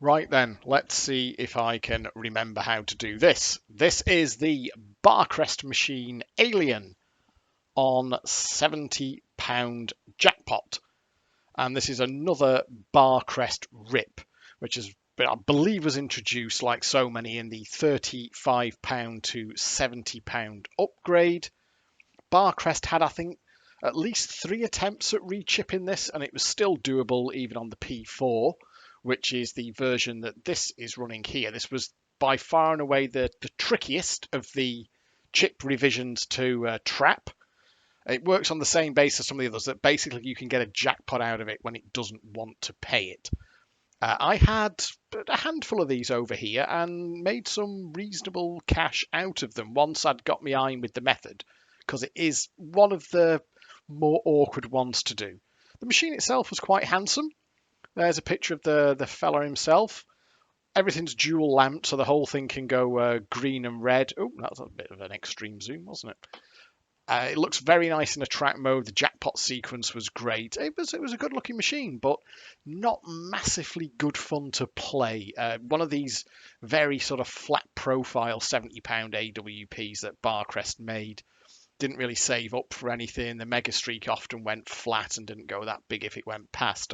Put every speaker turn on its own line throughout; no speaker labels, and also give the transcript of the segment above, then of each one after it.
Right then, let's see if I can remember how to do this. This is the Barcrest machine Alien on £70 jackpot. And this is another Barcrest rip, which is, I believe, was introduced like so many in the £35 to £70 upgrade. Barcrest had, I think, at least 3 attempts at rechipping this, and it was still doable even on the P4, which is the version that this is running here. This was by far and away the trickiest of the chip revisions to Trap. It works on the same basis as some of the others, that basically you can get a jackpot out of it when it doesn't want to pay it. I had a handful of these over here and made some reasonable cash out of them once I'd got my eye with the method, because it is one of the more awkward ones to do. The machine itself was quite handsome. There's a picture of the fella himself. Everything's dual lamp, so the whole thing can go green and red. Oh, that was a bit of an extreme zoom, wasn't it? It looks very nice in a track mode. The jackpot sequence was great. It was a good looking machine, but not massively good fun to play. One of these very sort of flat profile £70 AWPs that Barcrest made. Didn't really save up for anything. The mega streak often went flat and didn't go that big if it went past.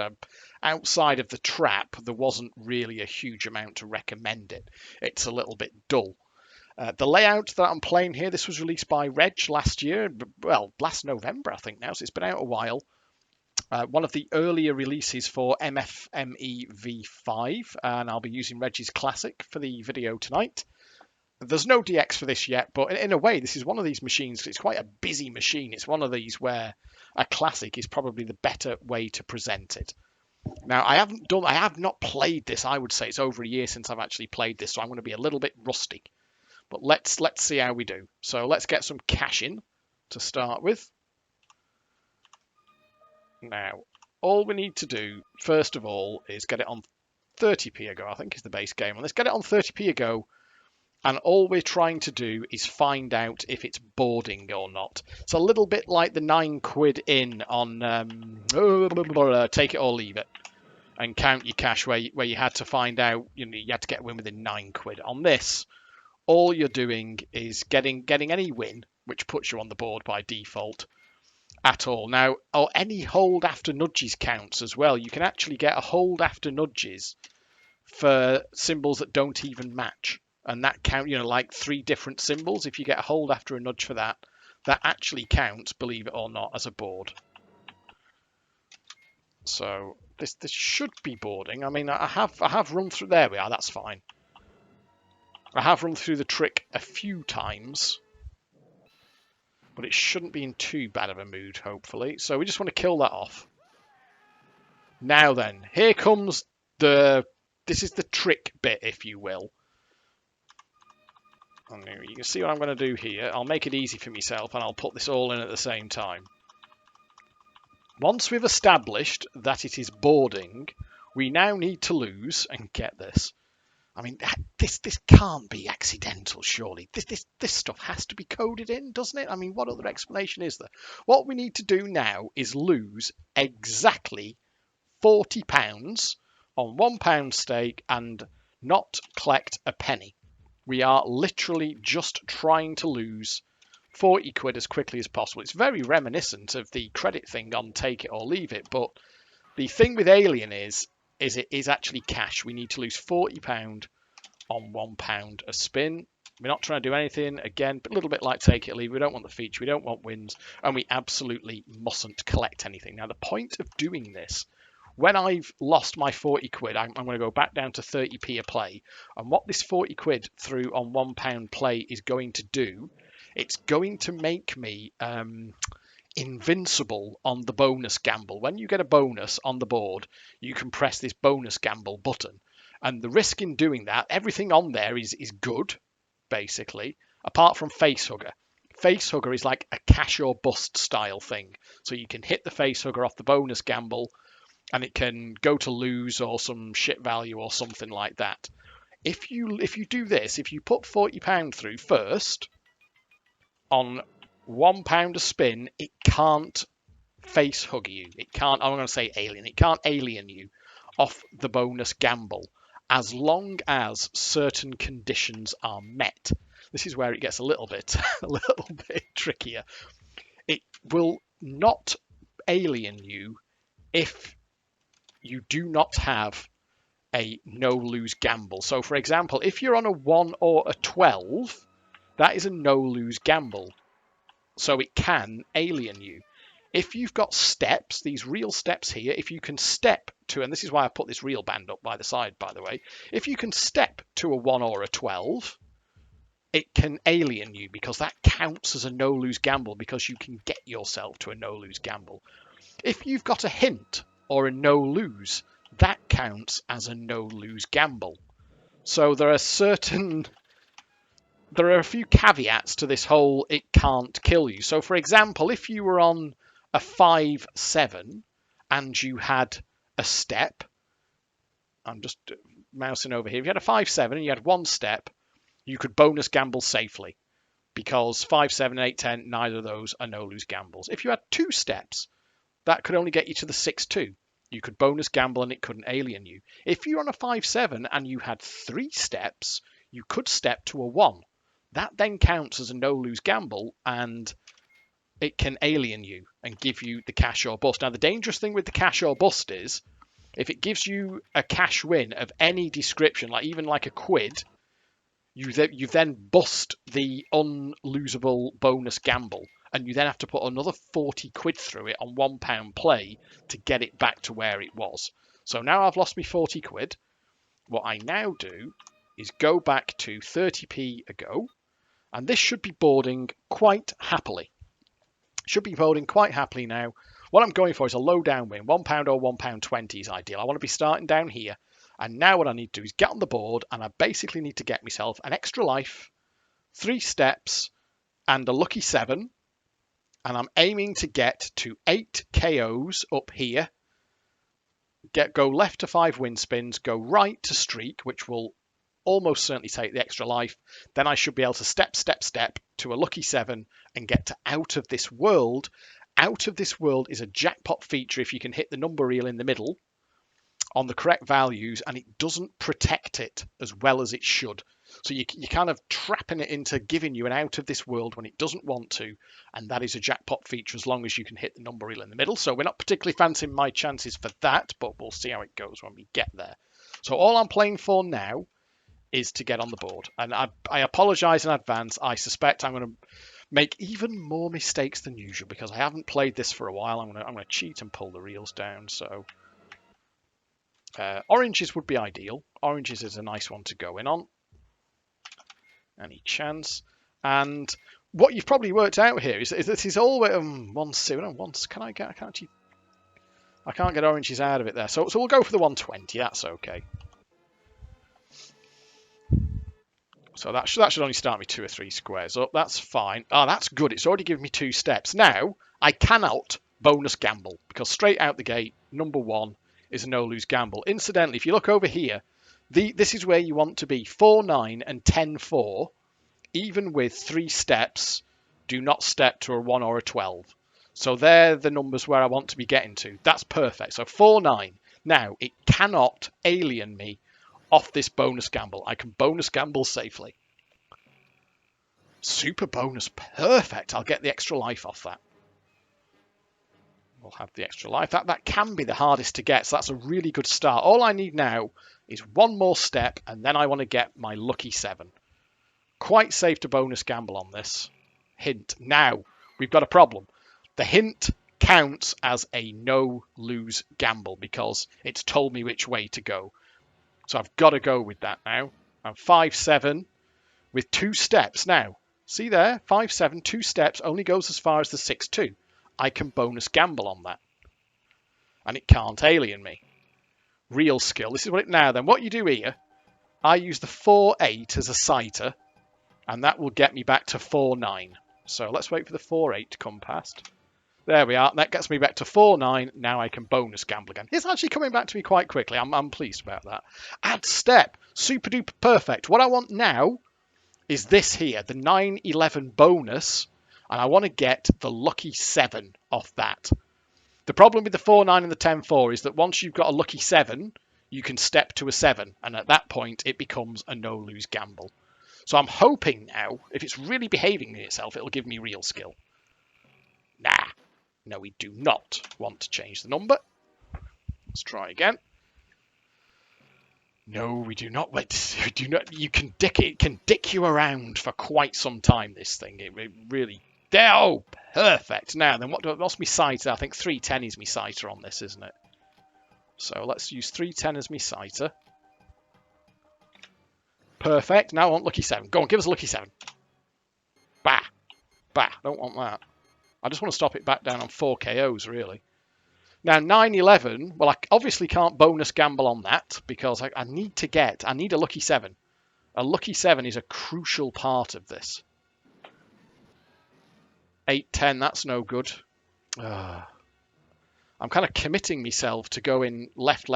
Outside of the trap, there wasn't really a huge amount to recommend it. It's a little bit dull. The layout that I'm playing here, this was released by Reg last year, well, last November, I think now, so it's been out a while. One of the earlier releases for MFME V5, and I'll be using Reg's Classic for the video tonight. There's no DX for this yet, but in a way, this is one of these machines. It's quite a busy machine. It's one of these where a classic is probably the better way to present it. Now, I have not played this. I would say it's over a year since I've actually played this, so I'm going to be a little bit rusty. But let's see how we do. So let's get some cash in to start with. Now, all we need to do, first of all, is get it on 30p a go, I think is the base game. And let's get it on 30p a go. And all we're trying to do is find out if it's boarding or not. It's a little bit like the £9 in on Take It or Leave It and Count Your Cash, where you had to find out, you had to get a win within £9. On this, all you're doing is getting any win, which puts you on the board by default at all. Now, any hold after nudges counts as well. You can actually get a hold after nudges for symbols that don't even match. And that count, like 3 different symbols. If you get a hold after a nudge for that, that actually counts, believe it or not, as a board. So this should be boarding. I mean, I have run through. There we are. That's fine. I have run through the trick a few times, but it shouldn't be in too bad of a mood, hopefully. So we just want to kill that off. Now then, here comes this is the trick bit, if you will. And you can see what I'm going to do here. I'll make it easy for myself and I'll put this all in at the same time. Once we've established that it is boarding, we now need to lose, and get this. I mean, this can't be accidental, surely. This stuff has to be coded in, doesn't it? I mean, what other explanation is there? What we need to do now is lose exactly £40 on £1 stake and not collect a penny. We are literally just trying to lose 40 quid as quickly as possible. It's very reminiscent of the credit thing on Take It or Leave It, but the thing with Alien is it is actually cash. We need to lose £40 on £1 a spin. We're not trying to do anything, again, a little bit like Take It or Leave It. We don't want the feature, we don't want wins, and we absolutely mustn't collect anything. Now, the point of doing this, when I've lost my 40 quid, I'm going to go back down to 30p a play. And what this 40 quid through on £1 play is going to do, it's going to make me invincible on the bonus gamble. When you get a bonus on the board, you can press this bonus gamble button. And the risk in doing that, everything on there is good, basically, apart from Facehugger. Facehugger is like a cash or bust style thing. So you can hit the Facehugger off the bonus gamble, and it can go to lose or some shit value or something like that. If you do this, if you put £40 through first on £1 a spin, it can't face hug you. It can't, I'm going to say alien, it can't alien you off the bonus gamble. as long as certain conditions are met. This is where it gets a little bit trickier. It will not alien you if you do not have a no-lose gamble. So, for example, if you're on a 1 or a 12, that is a no-lose gamble. So it can alien you. If you've got steps, these real steps here, if you can step to, and this is why I put this real band up by the side, by the way, if you can step to a 1 or a 12, it can alien you because that counts as a no-lose gamble because you can get yourself to a no-lose gamble. If you've got a hint or a no-lose, that counts as a no-lose gamble. So there are a few caveats to this whole it can't kill you. So, for example, if you were on a 5-7 and you had a step, I'm just mousing over here. If you had a 5-7 and you had one step, you could bonus gamble safely because 5-7, 8-10, neither of those are no-lose gambles. If you had two steps, that could only get you to the 6-2. You could bonus gamble and it couldn't alien you. If you're on a 5-7 and you had three steps, you could step to a 1. That then counts as a no-lose gamble and it can alien you and give you the cash or bust. Now, the dangerous thing with the cash or bust is if it gives you a cash win of any description, like even like a quid, you then bust the unlosable bonus gamble. And you then have to put another 40 quid through it on £1 play to get it back to where it was. So now I've lost me 40 quid. What I now do is go back to 30p ago. And this should be boarding quite happily. Should be boarding quite happily now. What I'm going for is a low down win. £1 or £1.20 is ideal. I want to be starting down here. And now what I need to do is get on the board. And I basically need to get myself an extra life, 3 steps, and a lucky 7. And I'm aiming to get to 8 KOs up here. Go left to 5 win spins. Go right to streak, which will almost certainly take the extra life. Then I should be able to step to a lucky 7 and get to out of this world. Out of this world is a jackpot feature if you can hit the number reel in the middle on the correct values, and it doesn't protect it as well as it should. So you're kind of trapping it into giving you an out of this world when it doesn't want to, and that is a jackpot feature as long as you can hit the number reel in the middle. So we're not particularly fancying my chances for that, but we'll see how it goes when we get there. So all I'm playing for now is to get on the board. And I apologise in advance. I suspect I'm going to make even more mistakes than usual because I haven't played this for a while. I'm going to cheat and pull the reels down. So oranges would be ideal. Oranges is a nice one to go in on. Any chance. And what you've probably worked out here is this is all once. I can't get oranges out of it there. So we'll go for the 120. That's okay. So that should only start me 2 or 3 squares up. That's fine. Oh, that's good. It's already given me 2 steps. Now, I cannot bonus gamble because straight out the gate, number 1 is a no-lose gamble. Incidentally, if you look over here, this is where you want to be. 4-9 and 10-4, even with 3 steps, do not step to a 1 or a 12. So they're the numbers where I want to be getting to. That's perfect. So 4-9. Now, it cannot alien me off this bonus gamble. I can bonus gamble safely. Super bonus. Perfect. I'll get the extra life off that. We'll have the extra life. That can be the hardest to get, so that's a really good start. All I need now is one more step, and then I want to get my lucky 7. Quite safe to bonus gamble on this. Hint. Now, we've got a problem. The hint counts as a no-lose gamble because it's told me which way to go. So I've got to go with that now. I'm 5-7 with 2 steps. Now, see there? 5-7, 2 steps, only goes as far as the 6-2. I can bonus gamble on that. And it can't alien me. Real skill. This is what it now then. What you do here, I use the 4-8 as a sighter, and that will get me back to 4-9. So let's wait for the 4-8 to come past. There we are. That gets me back to 4-9. Now I can bonus gamble again. It's actually coming back to me quite quickly. I'm pleased about that. Add step. Super duper perfect. What I want now is this here, the 9-11 bonus. And I want to get the lucky 7 off that. The problem with the 4-9 and the 10-4 is that once you've got a lucky 7, you can step to a 7, and at that point it becomes a no-lose gamble. So I'm hoping now, if it's really behaving itself, it'll give me real skill. Nah, no, we do not want to change the number. Let's try again. No, we do not. We do not. You can dick it. It can dick you around for quite some time. This thing. It really. There. Oh, perfect. Now then, what's my citer? I think 310 is my citer on this, isn't it? So let's use 310 as my citer. Perfect. Now I want lucky 7. Go on, give us a lucky 7. Bah, bah. Don't want that. I just want to stop it back down on 4 KOs, really. Now, 911, well, I obviously can't bonus gamble on that because I need a lucky 7. A lucky 7 is a crucial part of this. 810, that's no good. I'm kind of committing myself to going left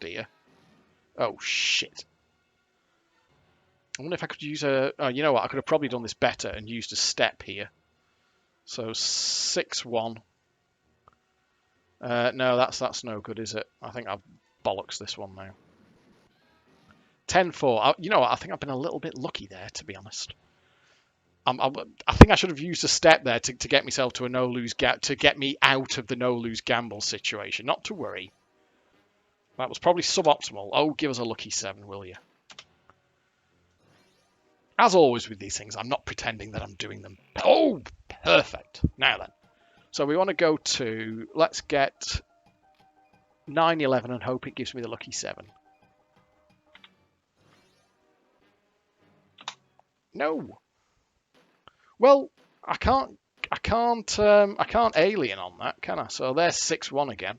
here. Oh, shit. I wonder if I could use a... Oh, you know what? I could have probably done this better and used a step here. So, 6-1. No, that's no good, is it? I think I've bollocks this one now. 10-4. You know what? I think I've been a little bit lucky there, to be honest. I think I should have used a step there to get myself to a no-lose to get me out of the no-lose gamble situation. Not to worry. That was probably suboptimal. Oh, give us a lucky 7, will you? As always with these things, I'm not pretending that I'm doing them. Oh, perfect. Now then. So we want to go to, let's get 911 and hope it gives me the lucky 7. No. Well, I can't alien on that, can I? So there's 6-1 again.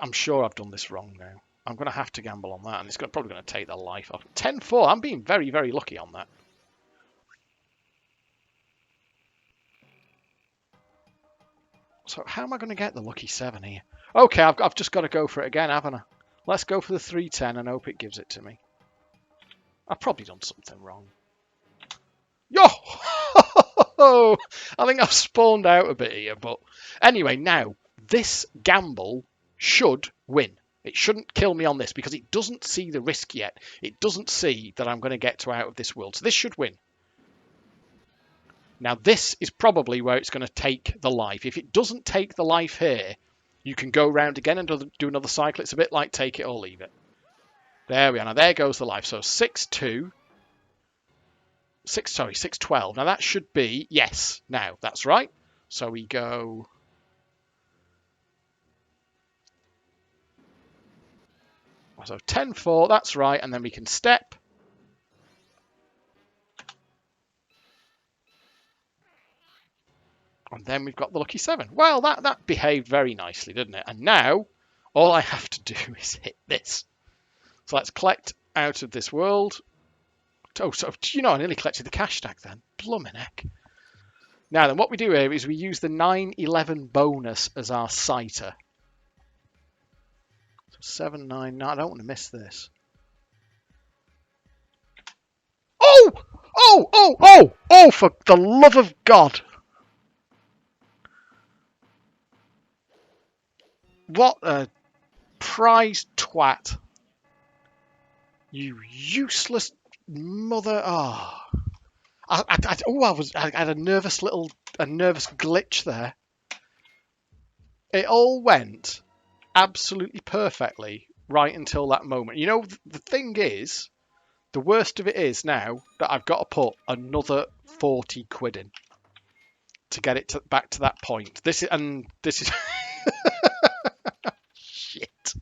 I'm sure I've done this wrong now. I'm going to have to gamble on that, and it's probably going to take the life off. 10-4. I'm being very, very lucky on that. So how am I going to get the lucky 7 here? Okay, I've just got to go for it again, haven't I? Let's go for the 310 and hope it gives it to me. I've probably done something wrong. Yo! I think I've spawned out a bit here, but anyway, now this gamble should win. It shouldn't kill me on this because it doesn't see the risk yet. It doesn't see that I'm going to get to out of this world. So this should win. Now this is probably where it's going to take the life. If it doesn't take the life here, you can go round again and do another cycle. It's a bit like take it or leave it. There we are. Now there goes the life. So 6-2. 6-12. Now that should be, yes, now that's right. So we go. So 10-4, that's right. And then we can step. And then we've got the lucky 7. Well, that behaved very nicely, didn't it? And now all I have to do is hit this. So let's collect out of this world. Oh, so you know, I nearly collected the cash stack then. Blummin' heck. Now then, what we do here is we use the 911 bonus as our citer. So 799. I don't want to miss this. Oh! Oh! Oh! Oh! Oh! For the love of God! What a prize twat! You useless mother! Oh. I had a nervous glitch there. It all went absolutely perfectly right until that moment. You know, the thing is, the worst of it is now that I've got to put another 40 quid in to get it back to that point. This is shit,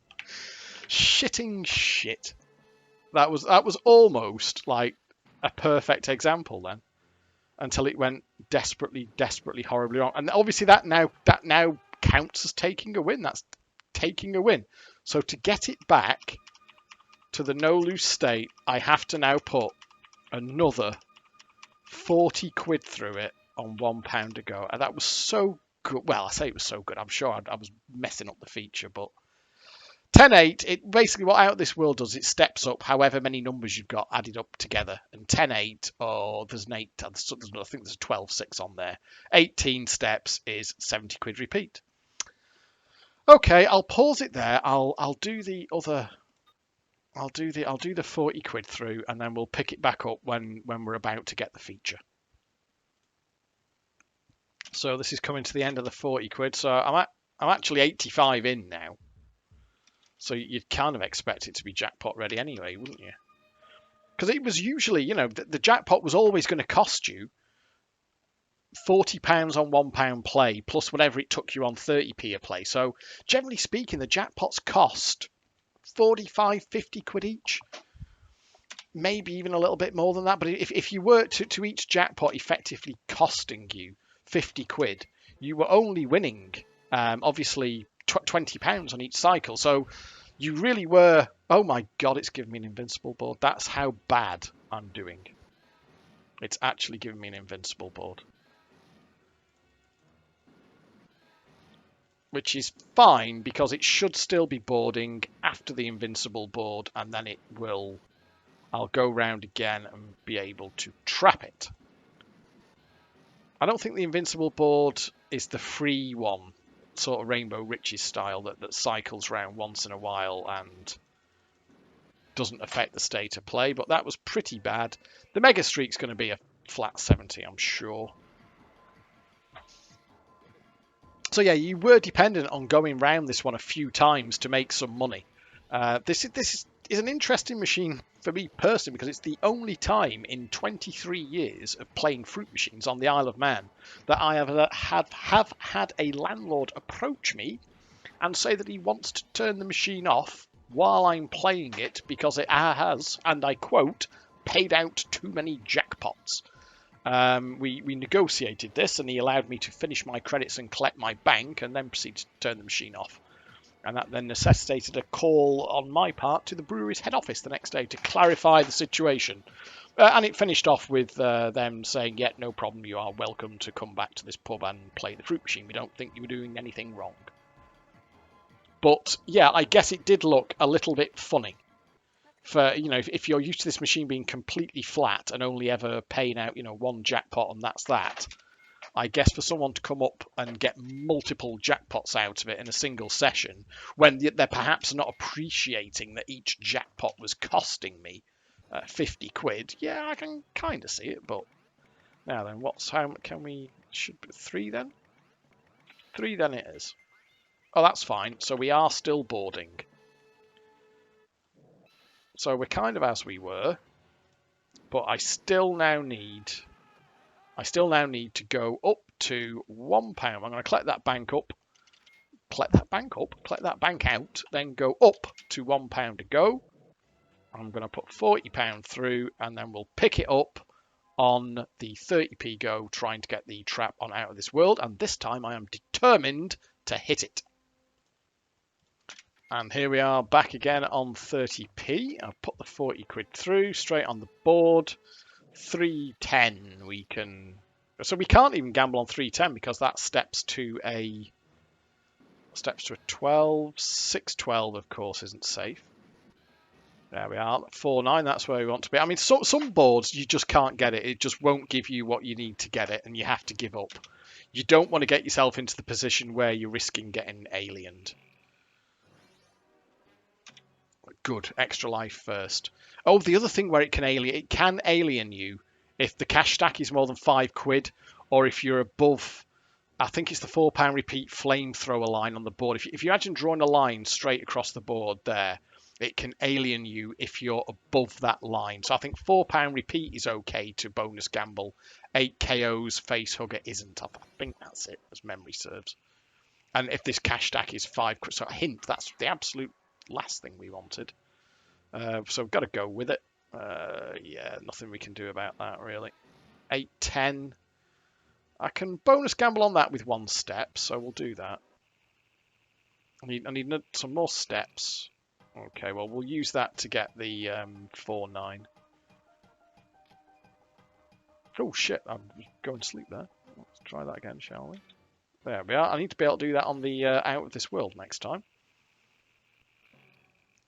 shitting shit. That was almost like a perfect example then, until it went desperately horribly wrong. And obviously that now counts as taking a win. That's taking a win. So to get it back to the no-lose state, I have to now put another 40 quid through it on £1 to go. And that was so good. Well, I say it was so good. I'm sure I was messing up the feature, but 10-8, it basically what Out This World does, it steps up however many numbers you've got added up together. And 10-8, or there's an 8, I think there's a 12-6 on there. 18 steps is 70 quid repeat. Okay, I'll pause it there. I'll do the other. I'll do the 40 quid through, and then we'll pick it back up when we're about to get the feature. So this is coming to the end of the 40 quid. So I'm actually 85 in now. So you'd kind of expect it to be jackpot ready anyway, wouldn't you? Because it was usually, the jackpot was always going to cost you £40 on £1 play plus whatever it took you on 30p a play. So generally speaking, the jackpots cost 45, 50 quid each. Maybe even a little bit more than that. But if you were to each jackpot effectively costing you 50 quid, you were only winning, obviously, £20 on each cycle. So you really were, oh my God, it's giving me an invincible board. That's how bad I'm doing. It's actually giving me an invincible board. Which is fine because it should still be boarding after the invincible board, and then I'll go round again and be able to trap it. I don't think the invincible board is the free one, sort of Rainbow Riches style that cycles round once in a while and doesn't affect the state of play, but that was pretty bad. The Mega Streak's going to be a flat 70, I'm sure. So yeah, you were dependent on going round this one a few times to make some money. This is an interesting machine for me personally because it's the only time in 23 years of playing fruit machines on the Isle of Man that I have had a landlord approach me and say that he wants to turn the machine off while I'm playing it because it has, and I quote, paid out too many jackpots. We negotiated this and he allowed me to finish my credits and collect my bank and then proceed to turn the machine off. And that then necessitated a call on my part to the brewery's head office the next day to clarify the situation. And it finished off with them saying, yeah, no problem, you are welcome to come back to this pub and play the fruit machine. We don't think you were doing anything wrong. But yeah, I guess it did look a little bit funny. For, if you're used to this machine being completely flat and only ever paying out, one jackpot and that's that, I guess for someone to come up and get multiple jackpots out of it in a single session, when they're perhaps not appreciating that each jackpot was costing me 50 quid, yeah, I can kind of see it. But now then, how can we, should be 3 then? 3 then it is. Oh, that's fine. So we are still boarding. So we're kind of as we were, but I still now need to go up to £1. I'm going to collect that bank up, collect that bank out, then go up to £1 to go. I'm going to put £40 through, and then we'll pick it up on the 30p go, trying to get the trap on Out of This World. And this time I am determined to hit it. And here we are back again on 30p. I've put the 40 quid through, straight on the board. 310 we can... So we can't even gamble on 310 because that steps to a 12. 612, of course, isn't safe. There we are. 4-9, that's where we want to be. I mean, some boards, you just can't get it. It just won't give you what you need to get it, and you have to give up. You don't want to get yourself into the position where you're risking getting aliened. Good. Extra life first. Oh, the other thing where it can alien you if the cash stack is more than 5 quid, or if you're above, I think it's the £4 repeat flamethrower line on the board. If you imagine drawing a line straight across the board there, it can alien you if you're above that line. So I think £4 repeat is okay to bonus gamble. 8 KOs, face hugger isn't. I think that's it, as memory serves. And if this cash stack is 5 quid, so a hint, that's the absolute last thing we wanted. So we've got to go with it. Yeah, nothing we can do about that, really. 8-10. I can bonus gamble on that with 1 step, so we'll do that. I need some more steps. Okay, well, we'll use that to get the 4-9. Oh, shit, I'm going to sleep there. Let's try that again, shall we? There we are. I need to be able to do that on the Out of This World next time.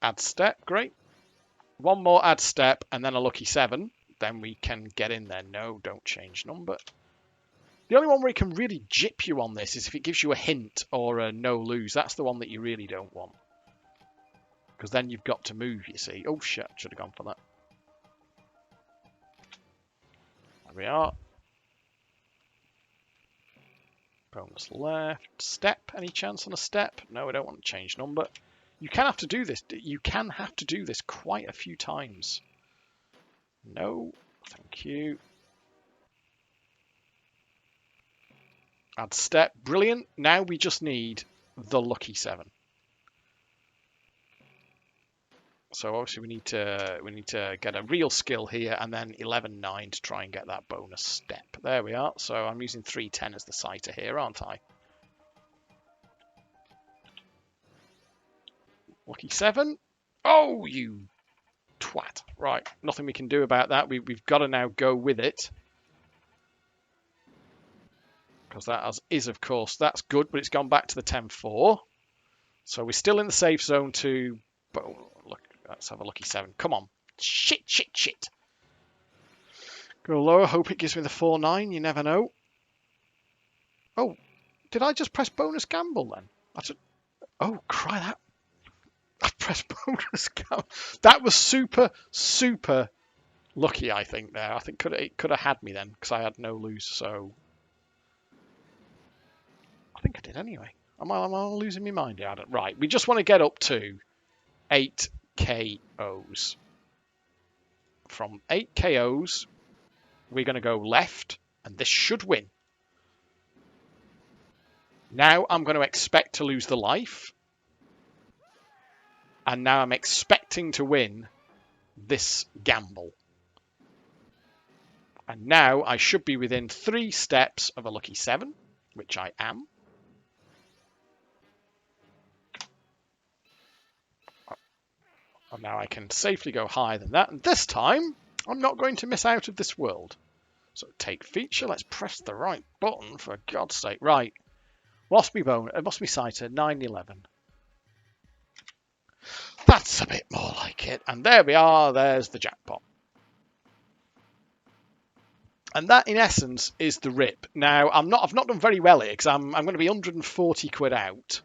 Add step, great. 1 more add step, and then a lucky 7. Then we can get in there. No, don't change number. The only one where it can really jip you on this is if it gives you a hint or a no lose. That's the one that you really don't want. Because then you've got to move, you see. Oh shit, should have gone for that. There we are. Bonus left. Step. Any chance on a step? No, I don't want to change number. You can have to do this. You can have to do this quite a few times. No. Thank you. Add step. Brilliant. Now we just need the lucky 7. So obviously we need to get a real skill here and then 11-9 to try and get that bonus step. There we are. So I'm using 3-10 as the sighter here, aren't I? Lucky 7. Oh, you twat. Right, nothing we can do about that. We've got to now go with it. Because that is, of course, that's good, but it's gone back to the 10-4. So we're still in the safe zone to... Look, let's have a lucky 7. Come on. Shit, shit, shit. Go lower. Hope it gives me the 4-9. You never know. Oh, did I just press bonus gamble then? Oh, cry that. I pressed bonus gamble. That was super, super lucky, I think, there. I think it could have had me then because I had no lose, so... I think I did anyway. Am I losing my mind? Yeah, right, we just want to get up to 8 KOs. From 8 KOs, we're going to go left, and this should win. Now I'm going to expect to lose the life. And now I'm expecting to win this gamble. And now I should be within 3 steps of a lucky 7, which I am. And now I can safely go higher than that. And this time, I'm not going to miss out of this world. So take feature. Let's press the right button for God's sake. Right. Lost me bone. It must be sighter. 9-11. That's a bit more like it. And there we are. There's the jackpot. And that, in essence, is the rip. Now, I've not done very well here because I'm going to be 140 quid out.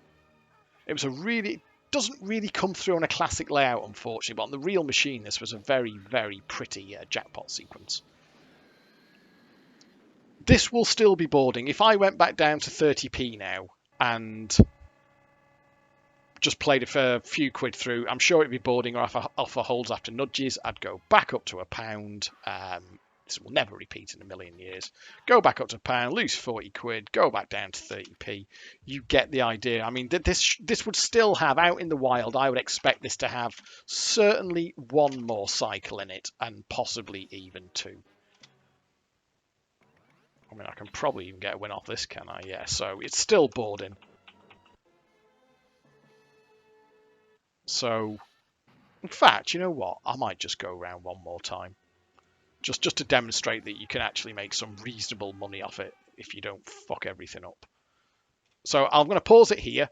It was a really... doesn't really come through on a classic layout, unfortunately, but on the real machine, this was a very, very pretty jackpot sequence. This will still be boarding. If I went back down to 30p now and just played it for a few quid through, I'm sure it'd be boarding or off holds after nudges. I'd go back up to £1. This will never repeat in a million years. Go back up to £1, lose 40 quid, go back down to 30p. You get the idea. I mean, this would still have, out in the wild, I would expect this to have certainly 1 more cycle in it, and possibly even 2. I mean, I can probably even get a win off this, can I? Yeah, so it's still boarding. So, in fact, you know what? I might just go around 1 more time. Just to demonstrate that you can actually make some reasonable money off it if you don't fuck everything up. So I'm going to pause it here.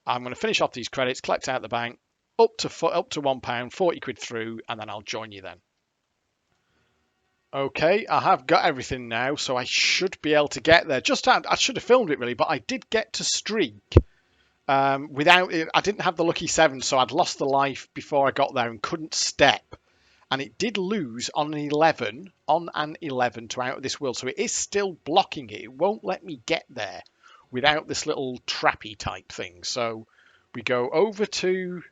I'm going to finish off these credits, collect out the bank, up to £1, 40 quid through, and then I'll join you then. Okay, I have got everything now, so I should be able to get there. I should have filmed it really, but I did get to streak without it. I didn't have the lucky 7, so I'd lost the life before I got there and couldn't step. And it did lose on an 11 to Out of This World. So it is still blocking it. It won't let me get there without this little trappy type thing. So we go over to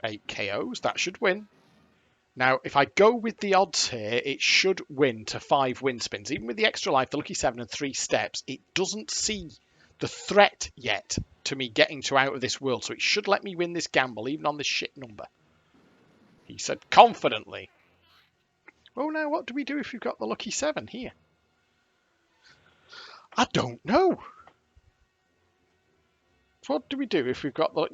8 KOs. That should win. Now, if I go with the odds here, it should win to 5 win spins. Even with the extra life, the lucky 7 and 3 steps, it doesn't see the threat yet to me getting to Out of This World. So it should let me win this gamble, even on this shit number. He said confidently. Oh, now what do we do if we've got the lucky 7 here? I don't know. What do we do if we've got the...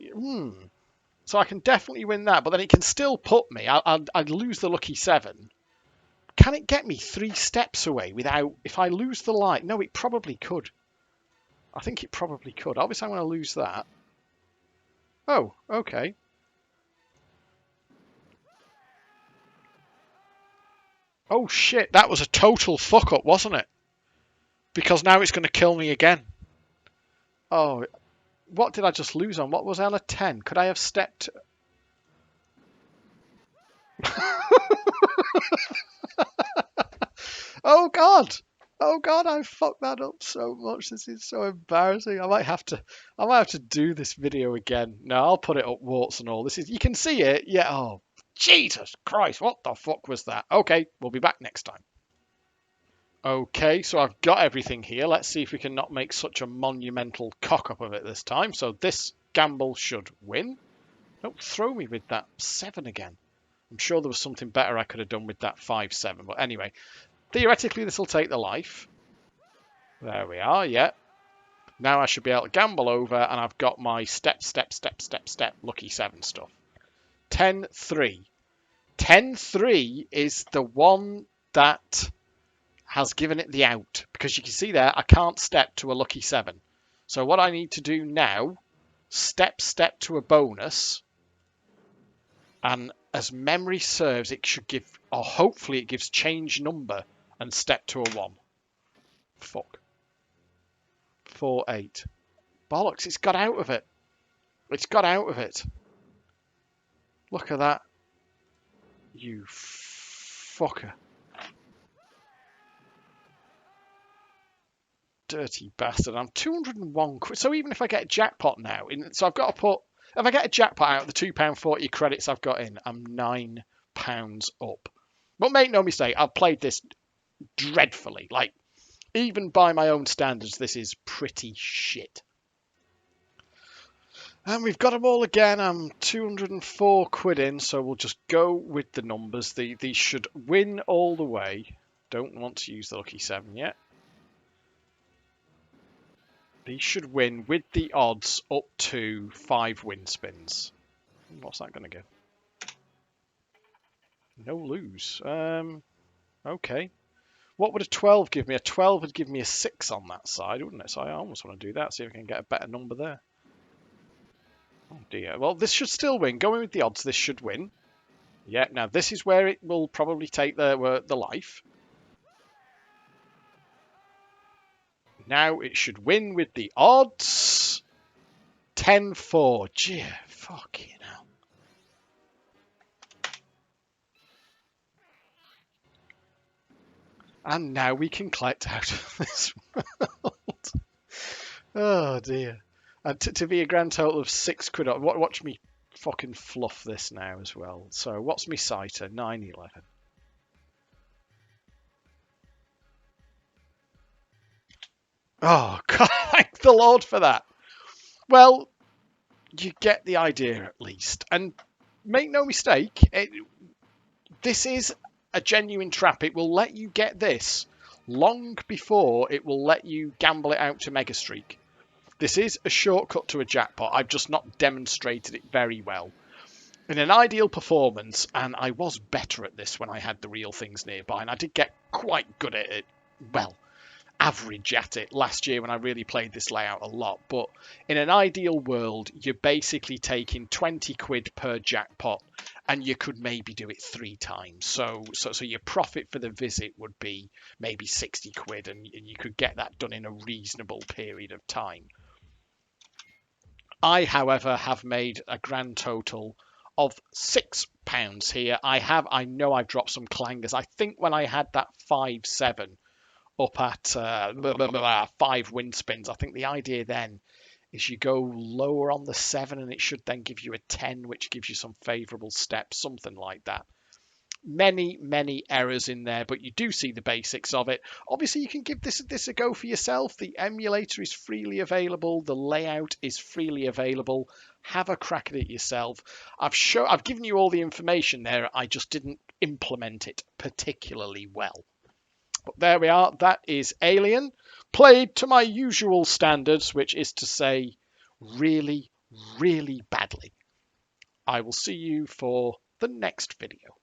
So I can definitely win that, but then it can still put me. I'd lose the lucky 7. Can it get me 3 steps away without... If I lose the light... No, it probably could. I think it probably could. Obviously, I'm going to lose that. Oh, okay. Oh shit, that was a total fuck up, wasn't it? because now it's going to kill me again. Oh, what did I just lose on? What was I on a 10? Could I have stepped? Oh God! Oh God! I fucked that up so much. This is so embarrassing. I might have to do this video again. No, I'll put it up warts and all. This is, you can see it. Yeah. Oh, Jesus Christ! What the fuck was that? Okay, we'll be back next time. Okay, so I've got everything here. Let's see if we can not make such a monumental cock-up of it this time. So this gamble should win. Don't throw me with that 7 again. I'm sure there was something better I could have done with that 5-7. But anyway, theoretically this will take the life. There we are, yeah. Now I should be able to gamble over, and I've got my step, lucky 7 stuff. 10-3. 10-3 is the one that has given it the out, because you can see there I can't step to a lucky 7. So what I need to do now, step to a bonus, and as memory serves, it should give, or hopefully it gives change number and step to a 1. Fuck. 4-8. Bollocks, it's got out of it. It's got out of it. Look at that. You fucker. Dirty bastard. I'm 201 quid. So even if I get a jackpot now, so I've got to put, if I get a jackpot out of the £2.40 credits I've got in, I'm £9 up. But make no mistake, I've played this dreadfully. Like, even by my own standards, this is pretty shit. And we've got them all again. I'm 204 quid in, so we'll just go with the numbers. These should win all the way. Don't want to use the lucky 7 yet. These should win with the odds up to 5 win spins. What's that going to give? No lose. Okay. What would a 12 give me? A 12 would give me a 6 on that side, wouldn't it? So I almost want to do that, see if I can get a better number there. Oh dear. Well, this should still win. Going with the odds, this should win. Yeah, now this is where it will probably take the life. Now it should win with the odds. 10-4. Gee, fucking hell. And now we can collect out of this world. Oh dear. And to be a grand total of 6 quid. Watch me fucking fluff this now as well. So what's my sighter? 9-11. Oh, God, thank the Lord for that. Well, you get the idea at least. And make no mistake, this is a genuine trap. It will let you get this long before it will let you gamble it out to Mega Streak. This is a shortcut to a jackpot. I've just not demonstrated it very well. In an ideal performance, and I was better at this when I had the real things nearby, and I did get quite good at it. Well, average at it last year when I really played this layout a lot. But in an ideal world, you're basically taking 20 quid per jackpot, and you could maybe do it 3 times. So your profit for the visit would be maybe 60 quid, and you could get that done in a reasonable period of time. I, however, have made a grand total of £6 here. I know I've dropped some clangers. I think when I had that 5-7 up at 5 win spins, I think the idea then is you go lower on the 7 and it should then give you a 10, which gives you some favourable steps, something like that. Many errors in there, but you do see the basics of it. Obviously, you can give this a go for yourself. The emulator is freely available. The layout is freely available. Have a crack at it yourself. I've given you all the information there. I just didn't implement it particularly well. But there we are. That is Alien, played to my usual standards, which is to say really, really badly. I will see you for the next video.